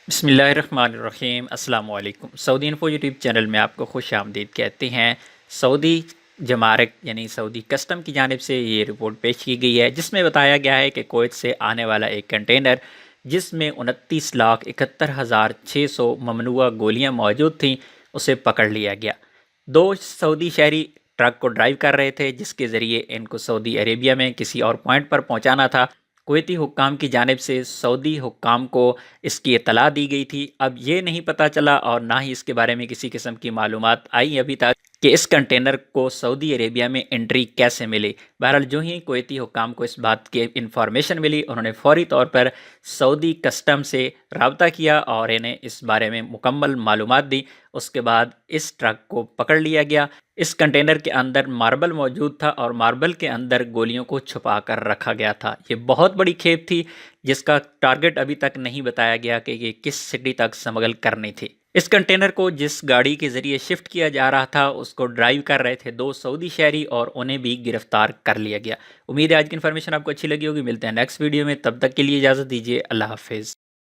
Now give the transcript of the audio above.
بسم اللہ الرحمن الرحیم۔ السلام علیکم۔ سعودی انفو یوٹیوب چینل میں آپ کو خوش آمدید کہتے ہیں۔ سعودی جمارک یعنی سعودی کسٹم کی جانب سے یہ رپورٹ پیش کی گئی ہے، جس میں بتایا گیا ہے کہ کویت سے آنے والا ایک کنٹینر جس میں 29,71,600 ممنوعہ گولیاں موجود تھیں، اسے پکڑ لیا گیا۔ دو سعودی شہری ٹرک کو ڈرائیو کر رہے تھے، جس کے ذریعے ان کو سعودی عربیہ میں کسی اور پوائنٹ پر پہنچانا تھا۔ کویتی حکام کی جانب سے سعودی حکام کو اس کی اطلاع دی گئی تھی۔ اب یہ نہیں پتہ چلا اور نہ ہی اس کے بارے میں کسی قسم کی معلومات آئی ابھی تک کہ اس کنٹینر کو سعودی عربیہ میں انٹری کیسے ملی۔ بہرحال جو ہی کویتی حکام کو اس بات کی انفارمیشن ملی، انہوں نے فوری طور پر سعودی کسٹم سے رابطہ کیا اور انہیں اس بارے میں مکمل معلومات دی۔ اس کے بعد اس ٹرک کو پکڑ لیا گیا۔ اس کنٹینر کے اندر ماربل موجود تھا اور ماربل کے اندر گولیوں کو چھپا کر رکھا گیا تھا۔ یہ بہت بڑی کھیپ تھی، جس کا ٹارگٹ ابھی تک نہیں بتایا گیا کہ یہ کس سٹی تک سمگل کرنی تھی۔ اس کنٹینر کو جس گاڑی کے ذریعے شفٹ کیا جا رہا تھا، اس کو ڈرائیو کر رہے تھے دو سعودی شہری اور انہیں بھی گرفتار کر لیا گیا۔ امید ہے آج کی انفارمیشن آپ کو اچھی لگی ہوگی۔ ملتے ہیں نیکسٹ ویڈیو میں، تب تک کے لیے اجازت دیجیے۔ اللہ حافظ۔